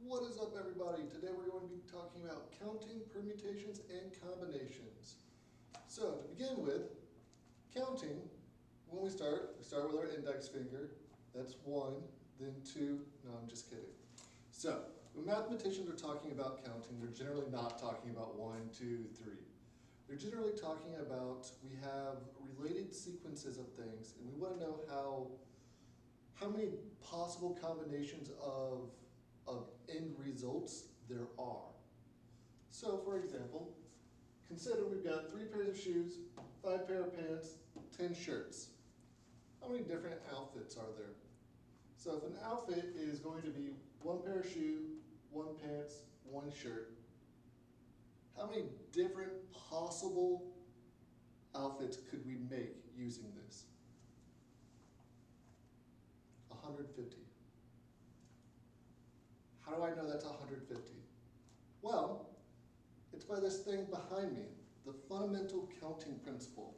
What is up, everybody? Today we're going to be talking about counting permutations and combinations. So to begin with, counting, when we start with our index finger. That's 1, then 2, no, I'm just kidding. So when mathematicians are talking about counting, they're generally not talking about 1, 2, 3. They're generally talking about we have related sequences of things, and we want to know how many possible combinations of end results there are. So for example, consider we've got 3 pairs of shoes, 5 pair of pants, 10 shirts. How many different outfits are there? So if an outfit is going to be 1 pair of shoe, 1 pants, 1 shirt, how many different possible outfits could we make using this? 150. How do I know that's 150? Well, it's by this thing behind me, the fundamental counting principle.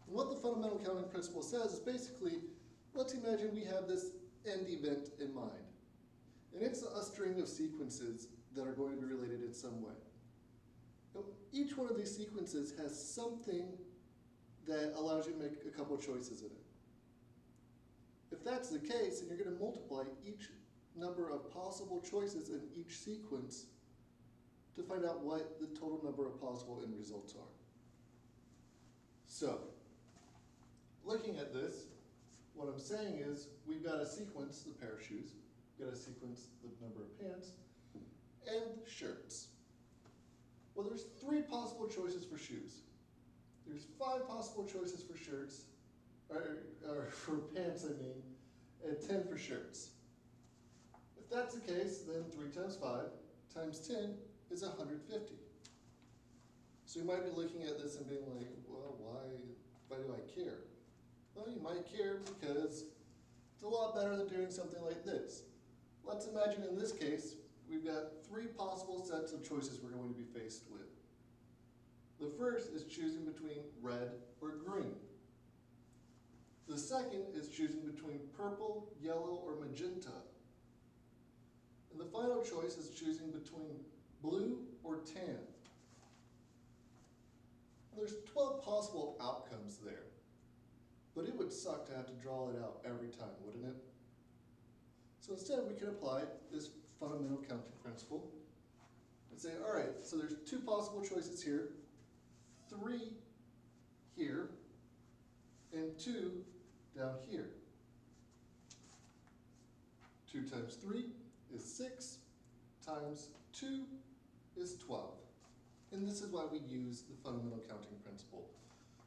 And what the fundamental counting principle says is basically, let's imagine we have this end event in mind. And it's a string of sequences that are going to be related in some way. Now, each one of these sequences has something that allows you to make a couple of choices in it. If that's the case, then you're going to multiply each number of possible choices in each sequence to find out what the total number of possible end results are. So, looking at this, what I'm saying is we've got a sequence, the pair of shoes, we've got a sequence, the number of pants, and shirts. Well, there's 3 possible choices for shoes. There's 5 possible choices for shirts, or for pants, I mean, and 10 for shirts. If that's the case, then 3 times 5 times 10 is 150. So you might be looking at this and being like, well, why do I care? Well, you might care because it's a lot better than doing something like this. Let's imagine in this case, we've got 3 possible sets of choices we're going to be faced with. The first is choosing between red or green. The second is choosing between purple, yellow, or magenta. And the final choice is choosing between blue or tan. There's 12 possible outcomes there, but it would suck to have to draw it out every time, wouldn't it? So instead, we can apply this fundamental counting principle and say, all right, so there's 2 possible choices here, 3 here, and 2 down here. 2 times 3 is 6, times 2 is 12. And this is why we use the fundamental counting principle.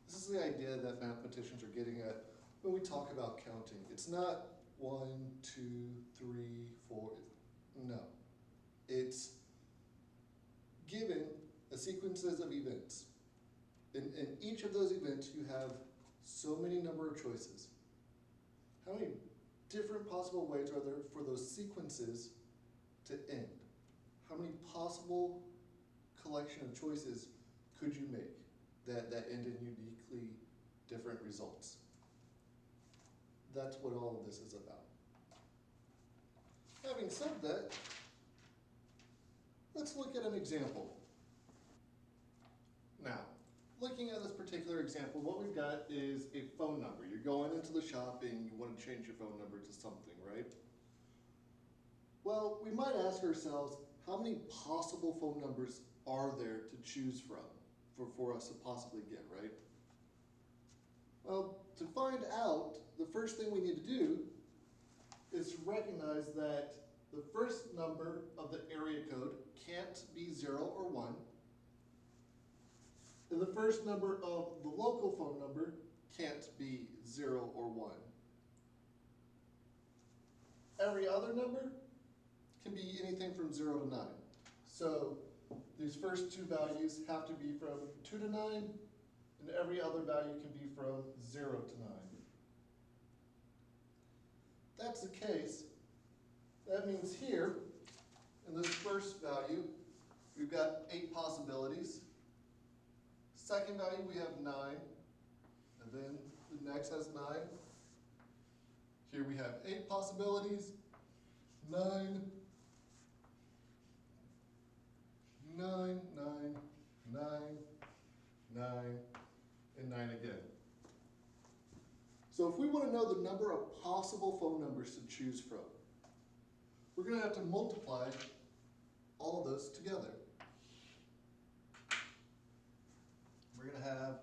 This is the idea that mathematicians are getting at when we talk about counting. It's not 1, 2, 3, 4, no. It's given a sequences of events. In each of those events, you have so many number of choices. How many different possible ways are there for those sequences to end? How many possible collection of choices could you make that end in uniquely different results? That's what all of this is about. Having said that, let's look at an example. Now, looking at this particular example, what we've got is a phone number. You're going into the shop and you want to change your phone number to something, right? Well, we might ask ourselves, how many possible phone numbers are there to choose from for us to possibly get, right? Well, to find out, the first thing we need to do is to recognize that the first number of the area code can't be 0 or 1. And the first number of the local phone number can't be 0 or 1. Every other number can be anything from 0 to 9. So these first 2 values have to be from 2 to 9, and every other value can be from 0 to 9. If that's the case, that means here, in this first value, we've got 8 possibilities. Second value, we have 9, and then the next has 9. Here we have 8 possibilities, 9, possible phone numbers to choose from. We're going to have to multiply all of those together. We're going to have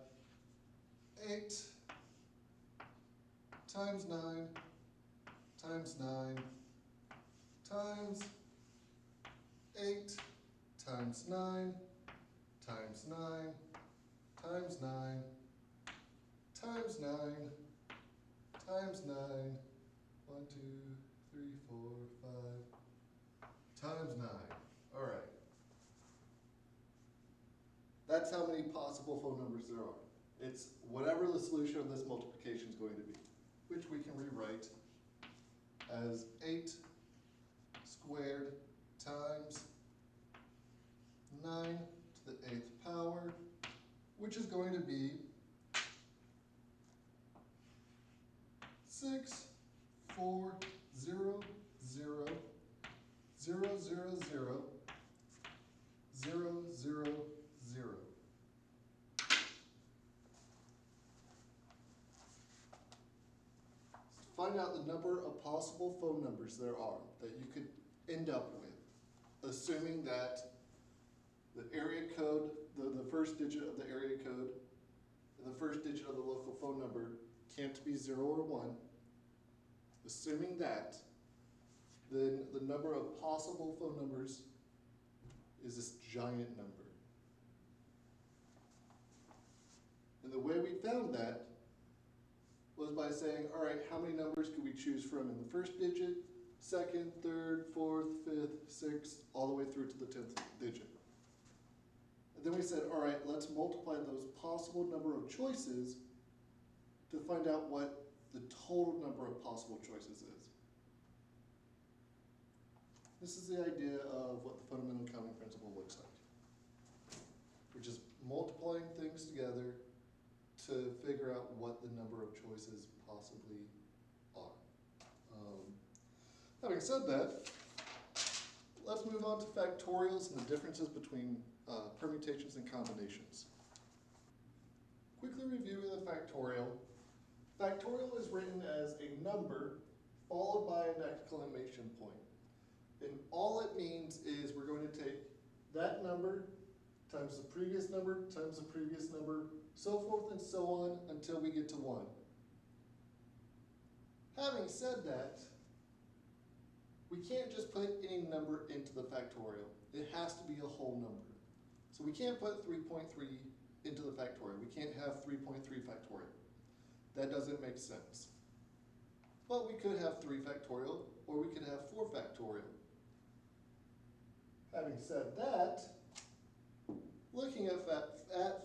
8 times 9 times 9 times 8 times 9 times 9 times 9 times 9 times 9, 1, 2, 3, 4, 5, times 9. All right. That's how many possible phone numbers there are. It's whatever the solution of this multiplication is going to be, which we can rewrite as 8 squared times 9 to the 8th power, which is going to be 6, 4, 0, 0, 0, 0, 0, 0, 0, 0. Find out the number of possible phone numbers there are that you could end up with, assuming that the area code, the first digit of the area code, and the first digit of the local phone number can't be 0 or 1. Assuming that, then the number of possible phone numbers is this giant number. And the way we found that was by saying, all right, how many numbers could we choose from in the first digit, second, third, fourth, fifth, sixth, all the way through to the 10th digit. And then we said, all right, let's multiply those possible number of choices to find out what the total number of possible choices is. This is the idea of what the fundamental counting principle looks like. We're just multiplying things together to figure out what the number of choices possibly are. Having said that, let's move on to factorials and the differences between permutations and combinations. Quickly reviewing the factorial. Factorial is written as a number followed by an exclamation point. And all it means is we're going to take that number times the previous number times the previous number, so forth and so on until we get to 1. Having said that, we can't just put any number into the factorial. It has to be a whole number. So we can't put 3.3 into the factorial. We can't have 3.3 factorial. That doesn't make sense. But we could have 3 factorial, or we could have 4 factorial. Having said that, looking at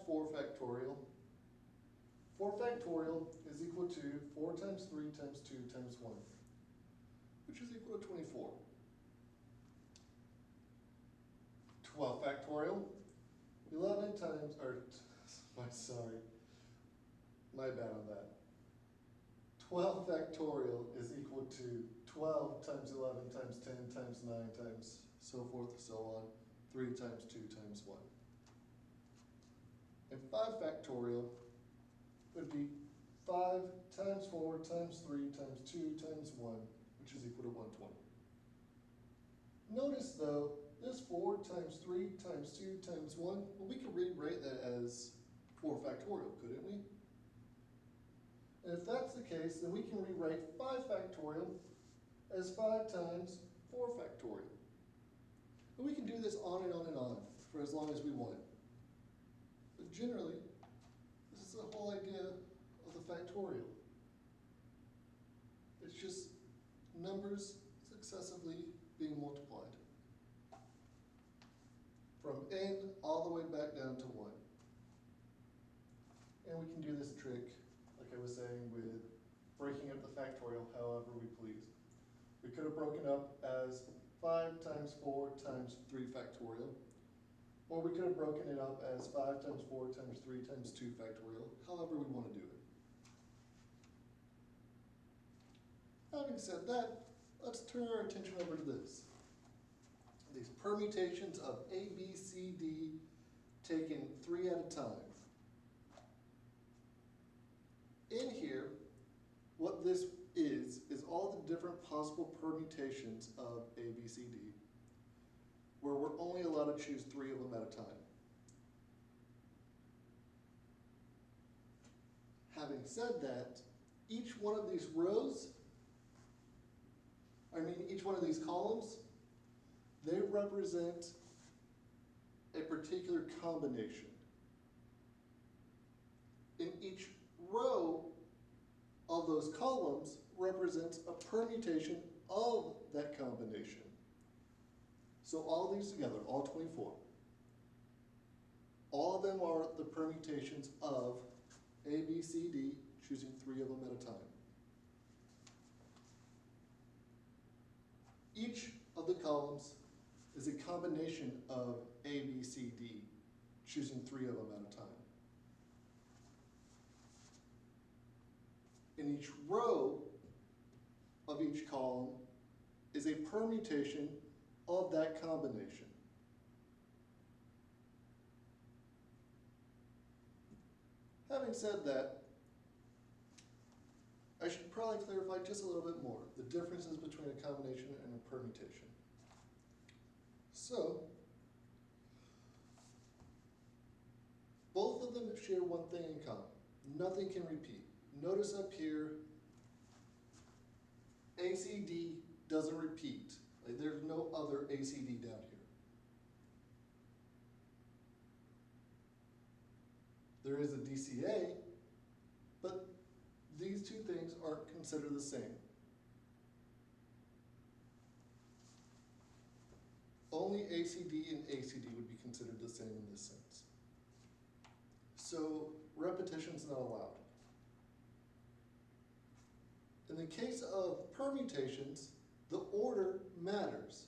4 factorial, 4 factorial is equal to 4 times 3 times 2 times 1, which is equal to 24. 12 factorial, 11 times, my bad on that. 12 factorial is equal to 12 times 11 times 10 times 9 times so forth and so on, 3 times 2 times 1. And 5 factorial would be 5 times 4 times 3 times 2 times 1, which is equal to 120. Notice though, this 4 times 3 times 2 times 1, well, we could rewrite that as 4 factorial, couldn't we? And if that's the case, then we can rewrite 5 factorial as 5 times 4 factorial. And we can do this on and on and on for as long as we want. But generally, this is the whole idea of the factorial. It's just numbers successively being multiplied. From n all the way back down to 1. And we can do this trick, like I was saying, with breaking up the factorial however we please. We could have broken up as 5 times 4 times 3 factorial, or we could have broken it up as 5 times 4 times 3 times 2 factorial, however we want to do it. Having said that, let's turn our attention over to this. These permutations of A, B, C, D, taken 3 at a time. In here, what this is all the different possible permutations of A, B, C, D, where we're only allowed to choose 3 of them at a time. Having said that, each one of these rows, each one of these columns, they represent a particular combination. In each row of those columns represents a permutation of that combination. So all these together, all 24, all of them are the permutations of A, B, C, D, choosing 3 of them at a time. Each of the columns is a combination of A, B, C, D, choosing 3 of them at a time. In each row of each column is a permutation of that combination. Having said that, I should probably clarify just a little bit more the differences between a combination and a permutation. So, both of them share one thing in common. Nothing can repeat. Notice up here, ACD doesn't repeat. Like, there's no other ACD down here. There is a DCA, but these two things aren't considered the same. Only ACD and ACD would be considered the same in this sense. So repetition is not allowed. In the case of permutations, the order matters.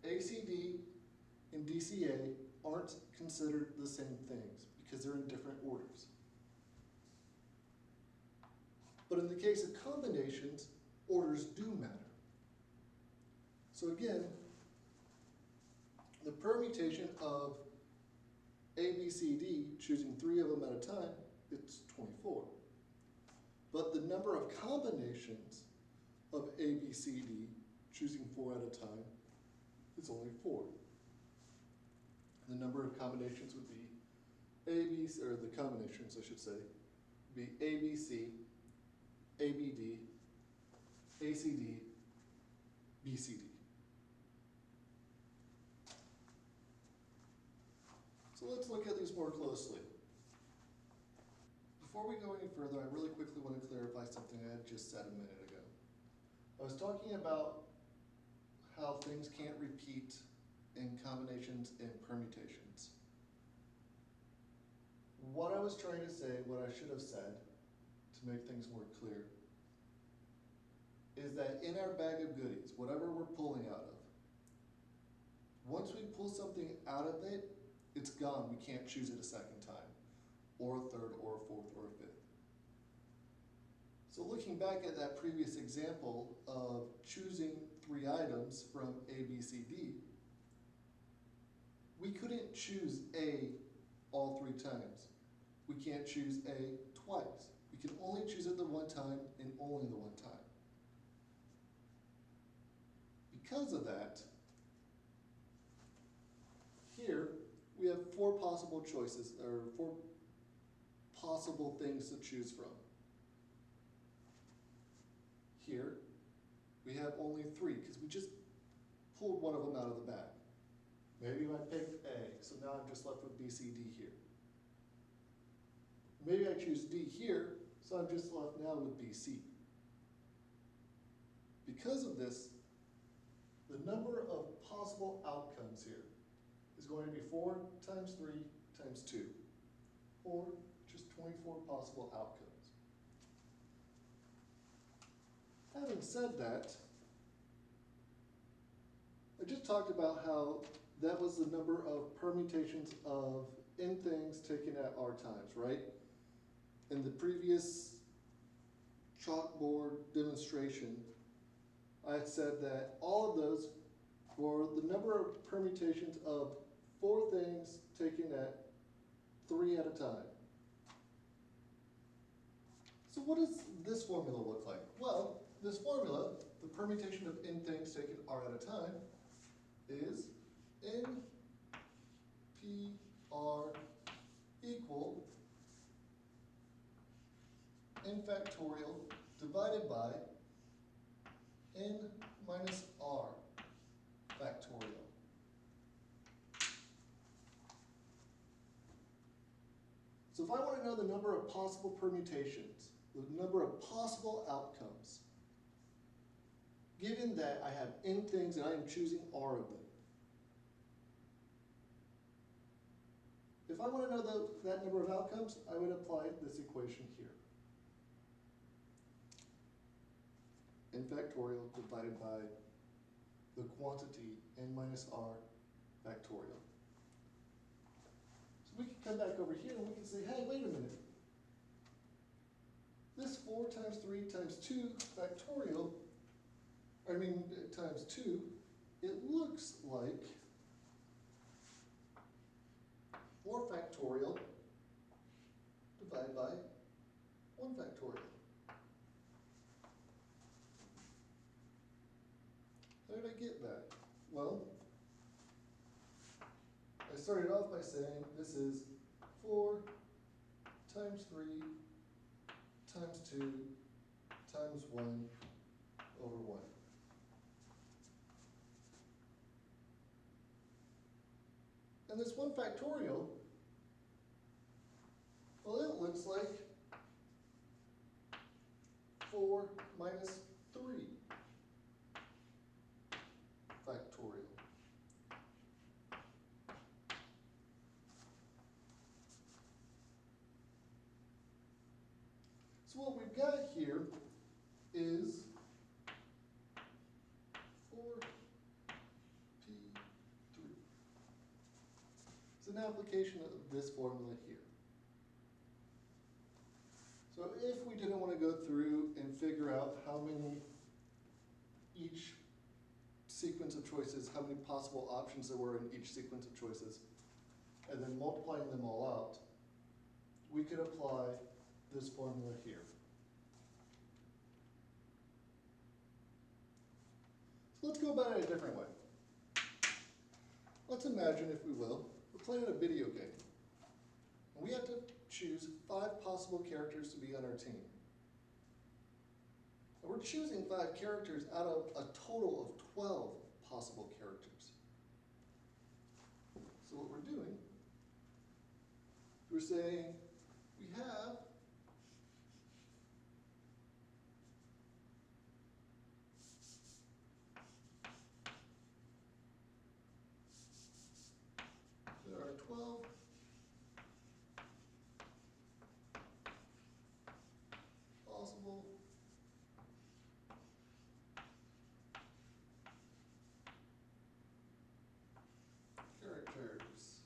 ACD and DCA aren't considered the same things because they're in different orders. But in the case of combinations, orders do matter. So again, the permutation of A, B, C, D, choosing 3 of them at a time, it's 24. But the number of combinations of A, B, C, D, choosing 4 at a time, is only 4. The number of combinations would be or the combinations, I should say, would be ABC, ABD, ACD, BCD. So let's look at these more closely. Before we go any further, I really quickly want to clarify something I had just said a minute ago. I was talking about how things can't repeat in combinations and permutations. What I was trying to say, what I should have said, to make things more clear, is that in our bag of goodies, whatever we're pulling out of, once we pull something out of it, it's gone. We can't choose it a second time, or a third, or a fourth, or a fifth. So looking back at that previous example of choosing 3 items from A, B, C, D, we couldn't choose A all 3 times. We can't choose A twice. We can only choose it the one time and only the one time. Because of that, here we have 4 possible choices, or 4 possible things to choose from. Here, we have only 3, because we just pulled one of them out of the bag. Maybe I picked A, so now I'm just left with B, C, D here. Maybe I choose D here, so I'm just left now with B, C. Because of this, the number of possible outcomes here is going to be 4 times 3 times 2, or just 24 possible outcomes. Having said that, I just talked about how that was the number of permutations of in things taken at R times, right? In the previous chalkboard demonstration, I had said that all of those were the number of permutations of 4 things taken at 3 at a time. So what does this formula look like? Well, this formula, the permutation of n things taken r at a time, is n p r equal n factorial divided by n minus r factorial. So if I want to know the number of possible permutations, the number of possible outcomes, given that I have n things and I am choosing r of them, if I want to know that number of outcomes, I would apply this equation here. N factorial divided by the quantity n minus r factorial. So we can come back over here and we can say, hey, wait a minute. This 4 times 3 times 2 factorial, times 2, it looks like 4 factorial divided by 1 factorial. How did I get that? Well, I started off by saying this is 4 times 3 times 2 times 1 over 1. And this 1 factorial, well, it looks like 4 minus 3 factorial. So what we've got here is 4p3. It's an application of this formula here. So if we didn't want to go through and figure out how many each sequence of choices, how many possible options there were in each sequence of choices, and then multiplying them all out, we could apply this formula here. So let's go about it a different way. Let's imagine, if we will, we're playing a video game. And we have to choose 5 possible characters to be on our team. And we're choosing 5 characters out of a total of 12 possible characters. So what we're doing, we're saying we have there are 12 possible characters.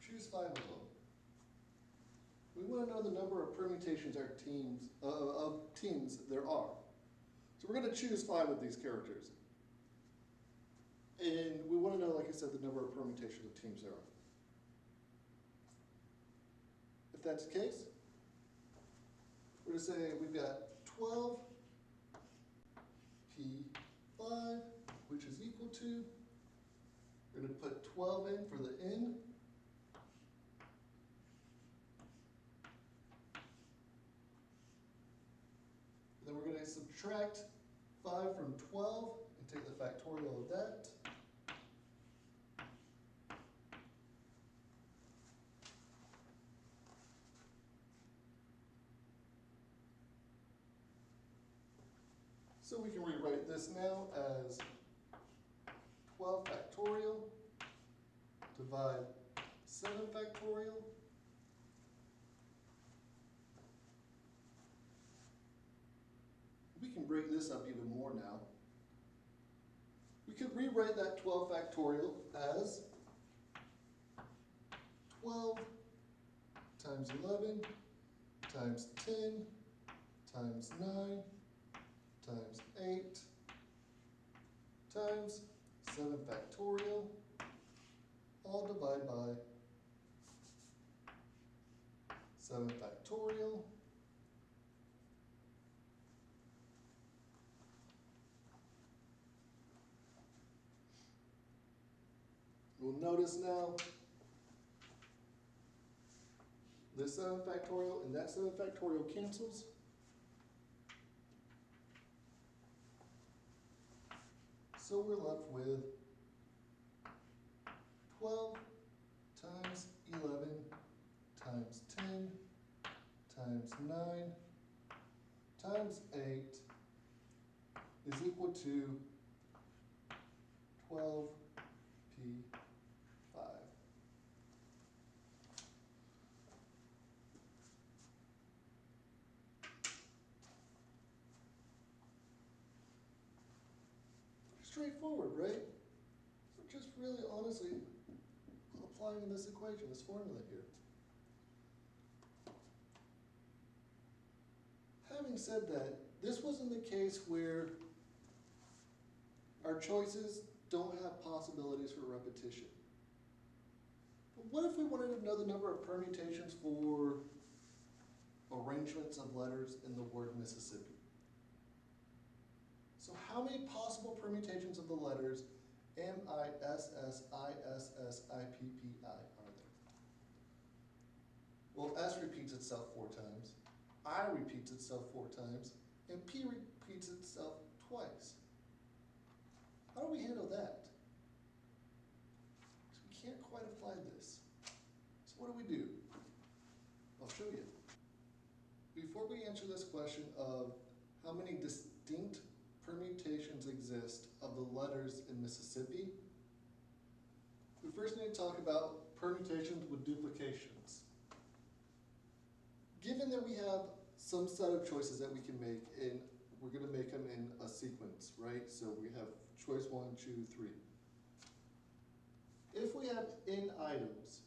Choose 5 of them. We want to know the number of permutations of teams there are. So we're going to choose 5 of these characters. And we want to know, like I said, the number of permutations of teams there are. If that's the case, we're going to say we've got 12 P5, which is equal to, we're going to put 12 in for the N. Then we're going to subtract 5 from 12 and take the factorial of that. So we can rewrite this now as 12 factorial divide 7 factorial. We can break this up even more now. We could rewrite that 12 factorial as 12 times 11 times 10 times 9 times 8 times 7 factorial all divide by 7 factorial. We'll notice now this 7 factorial and that 7 factorial cancels. So we're left with 12 times 11 times 10 times 9 times 8 is equal to 12p5. Straightforward, right? So just really honestly applying this equation, this formula here. Having said that, this wasn't the case where our choices don't have possibilities for repetition. But what if we wanted to know the number of permutations for arrangements of letters in the word Mississippi? So how many possible permutations of the letters M-I-S-S-I-S-S-I-P-P-I are there? Well, S repeats itself 4 times, I repeats itself 4 times, and P repeats itself twice. How do we handle that? We can't quite apply this. So what do? I'll show you. Before we answer this question of how many distinct permutations exist of the letters in Mississippi, we first need to talk about permutations with duplications. Given that we have some set of choices that we can make, and we're going to make them in a sequence, right? So we have choice 1, 2, 3. If we have n items,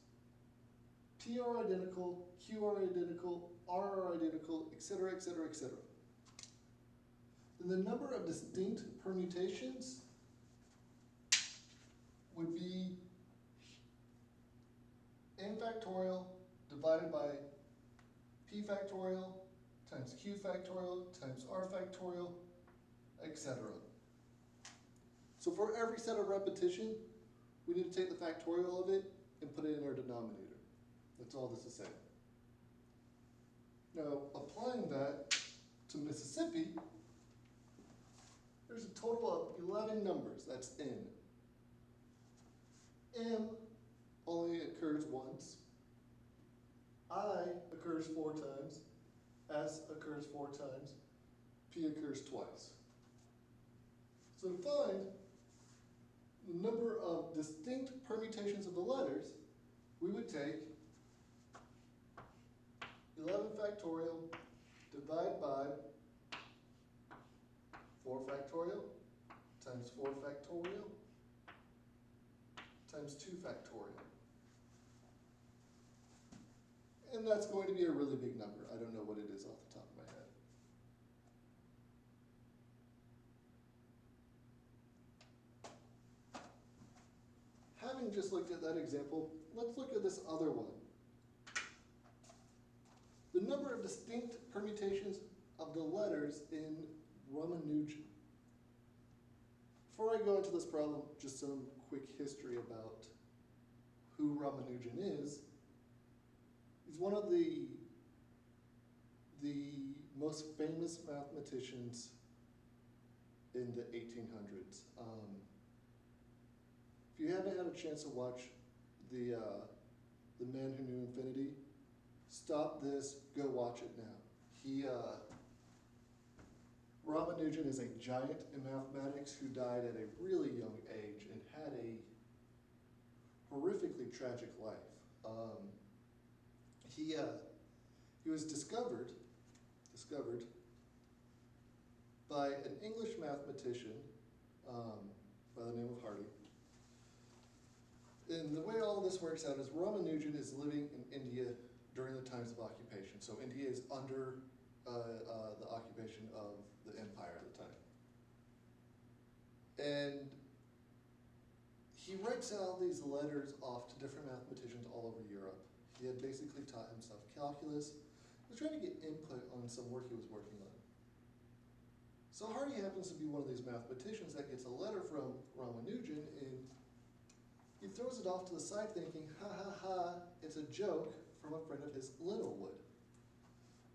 P are identical, Q are identical, R are identical, etc., etc., etc., then the number of distinct permutations would be n factorial divided by P factorial times Q factorial times R factorial, etc. So for every set of repetition, we need to take the factorial of it and put it in our denominator. That's all this is saying. Now, applying that to Mississippi, there's a total of 11 numbers, that's n. M only occurs once. I occurs 4 times. S occurs 4 times. P occurs twice. So to find the number of distinct permutations of the letters, we would take 11 factorial divide by 4 factorial times 4 factorial times 2 factorial. And that's going to be a really big number. I don't know what it is off the top of my head. Having just looked at that example, let's look at this other one. The number of distinct permutations of the letters in Ramanujan. Before I go into this problem, just some quick history about who Ramanujan is. He's one of the most famous mathematicians in the 1800s. If you haven't had a chance to watch the Man Who Knew Infinity, stop this, go watch it now. Ramanujan is a giant in mathematics who died at a really young age and had a horrifically tragic life. He was discovered by an English mathematician by the name of Hardy. And the way all of this works out is Ramanujan is living in India during the times of occupation. So India is under the occupation of the empire at the time. And he writes all these letters off to different mathematicians all over Europe. He had basically taught himself calculus. He was trying to get input on some work he was working on. So Hardy happens to be one of these mathematicians that gets a letter from Ramanujan, and he throws it off to the side thinking, ha ha ha, it's a joke from a friend of his, Littlewood,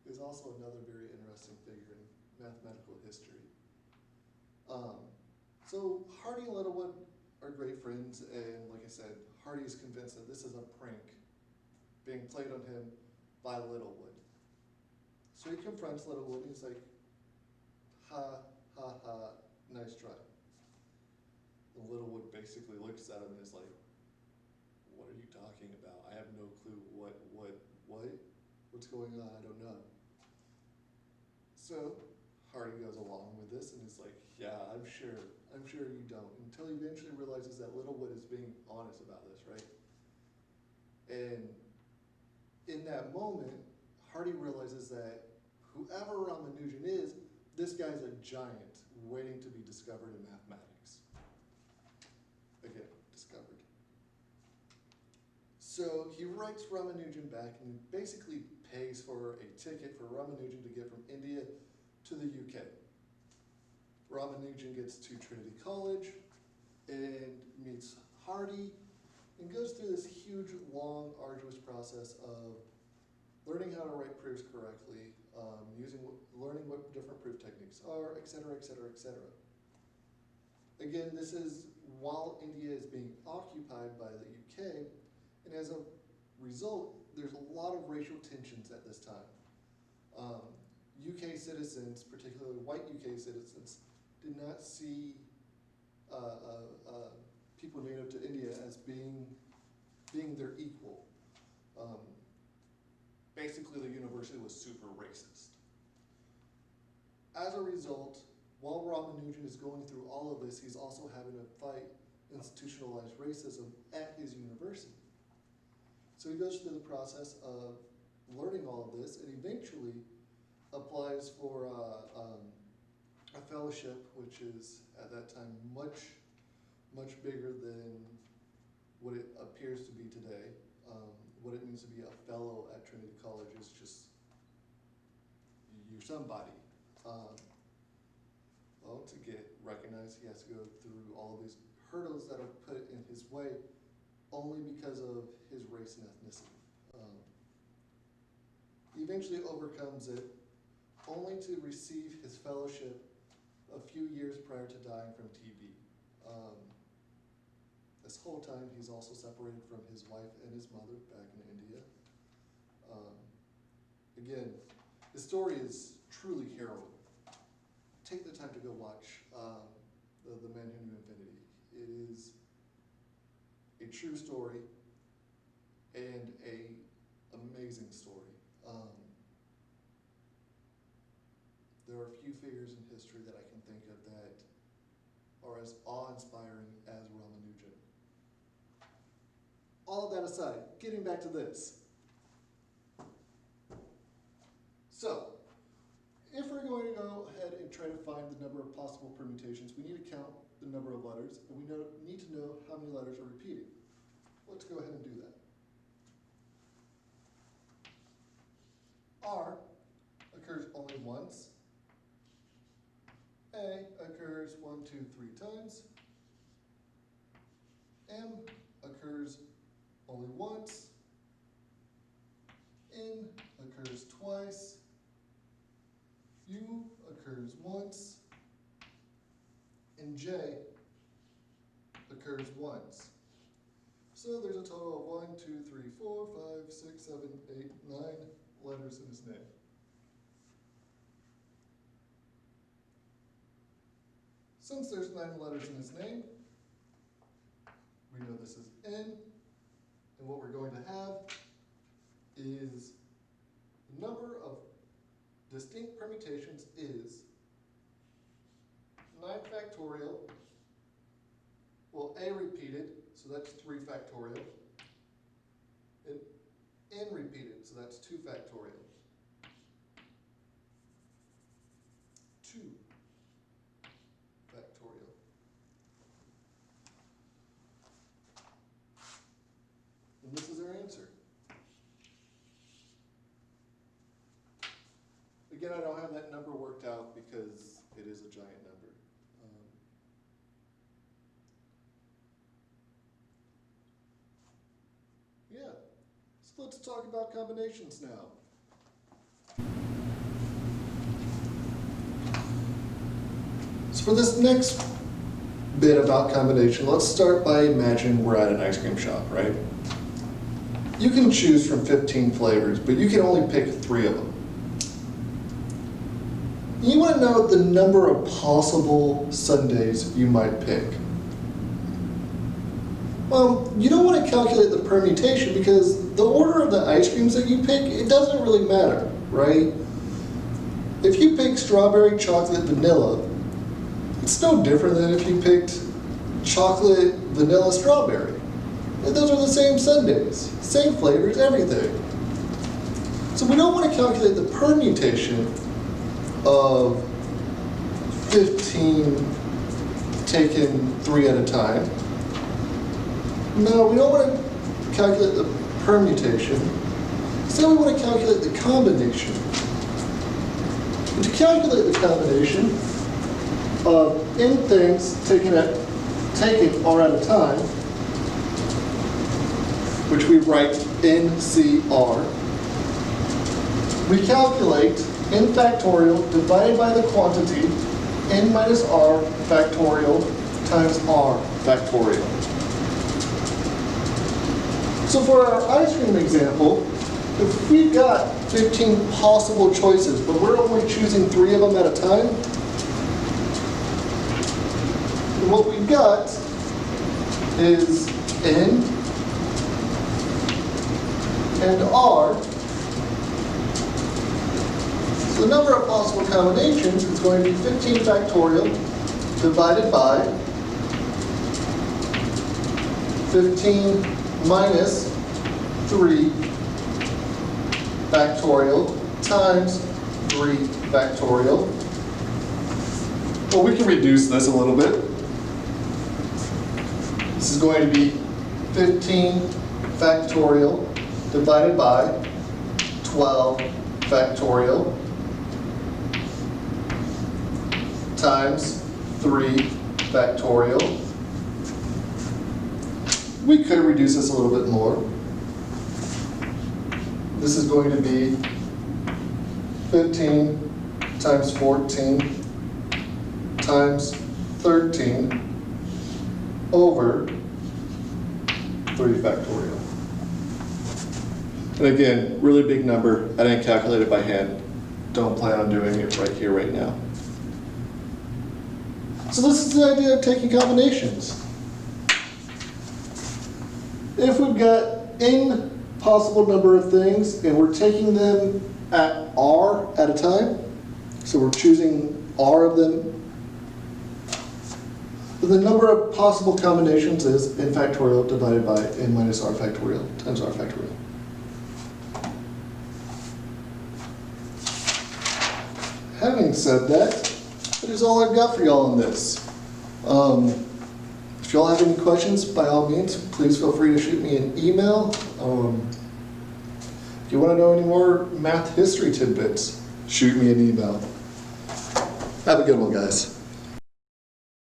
who's also another very interesting figure in mathematical history. So Hardy and Littlewood are great friends, and like I said, Hardy is convinced that this is a prank being played on him by Littlewood. So he confronts Littlewood and he's like, ha, ha, ha, nice try. And Littlewood basically looks at him and is like, what are you talking about? I have no clue. What's going on? I don't know. So Hardy goes along with this and is like, yeah, I'm sure you don't. Until he eventually realizes that Littlewood is being honest about this, right? And in that moment, Hardy realizes that whoever Ramanujan is, this guy's a giant waiting to be discovered in mathematics. Again, discovered. So he writes Ramanujan back and basically pays for a ticket for Ramanujan to get from India to the UK. Ramanujan gets to Trinity College and meets Hardy and goes through this huge, long, arduous process of learning how to write proofs correctly, learning what different proof techniques are, et cetera, et cetera, et cetera. Again, this is while India is being occupied by the UK, and as a result, there's a lot of racial tensions at this time. UK citizens, particularly white UK citizens, did not see people native to India as being their equal. Basically, the university was super racist. As a result, while Ramanujan is going through all of this, he's also having to fight institutionalized racism at his university. So he goes through the process of learning all of this and eventually applies for a fellowship, which is at that time much bigger than what it appears to be today. What it means to be a fellow at Trinity College is just, you're somebody. Well, to get recognized, he has to go through all of these hurdles that are put in his way only because of his race and ethnicity. He eventually overcomes it, only to receive his fellowship a few years prior to dying from TB. This whole time, he's also separated from his wife and his mother back in India. Again, the story is truly harrowing. Take the time to go watch The Man Who Knew Infinity. It is a true story and an amazing story. There are few figures in history that I can think of that are as awe-inspiring as Ramanujan. All of that aside, getting back to this. So, if we're going to go ahead and try to find the number of possible permutations, we need to count the number of letters, and we need to know how many letters are repeated. Let's go ahead and do that. R occurs only once. A occurs 1, 2, 3 times. M occurs only once. N occurs twice. U occurs once. And J occurs once. So there's a total of 1, 2, 3, 4, 5, 6, 7, 8, 9 letters in his name. Since there's 9 letters in his name, we know this is N, and what we're going to have is the number of distinct permutations is 9 factorial, well, A repeated, so that's 3 factorial, and N repeated, so that's 2 factorial. 2 factorial. Again, I don't have that number worked out because it is a giant number. Yeah, so let's talk about combinations now. So for this next bit about combination, let's start by imagining we're at an ice cream shop, right? You can choose from 15 flavors, but you can only pick 3 of them. You want to know the number of possible sundaes you might pick. Well, you don't want to calculate the permutation because the order of the ice creams that you pick, it doesn't really matter, right? If you pick strawberry, chocolate, vanilla, it's no different than if you picked chocolate, vanilla, strawberry. And those are the same sundaes, same flavors, everything. So we don't want to calculate the permutation of 15 taken 3 at a time. No, we don't want to calculate the permutation. Instead, we want to calculate the combination. And to calculate the combination of n things taken R at a time, which we write NCR, we calculate n factorial divided by the quantity n minus r factorial times r factorial. So for our ice cream example, if we've got 15 possible choices, but we're only choosing 3 of them at a time, what we've got is n and r. So the number of possible combinations is going to be 15 factorial divided by 15 minus 3 factorial times 3 factorial. Well, we can reduce this a little bit. This is going to be 15 factorial divided by 12 factorial times 3 factorial. We could reduce this a little bit more. This is going to be 15 times 14 times 13 over 3 factorial. And again, really big number. I didn't calculate it by hand. Don't plan on doing it right here, right now. So this is the idea of taking combinations. If we've got n possible number of things and we're taking them at r at a time, so we're choosing r of them, then the number of possible combinations is n factorial divided by n minus r factorial times r factorial. Having said that, that is all I've got for y'all on this. If y'all have any questions, by all means, please feel free to shoot me an email. If you want to know any more math history tidbits, shoot me an email. Have a good one, guys.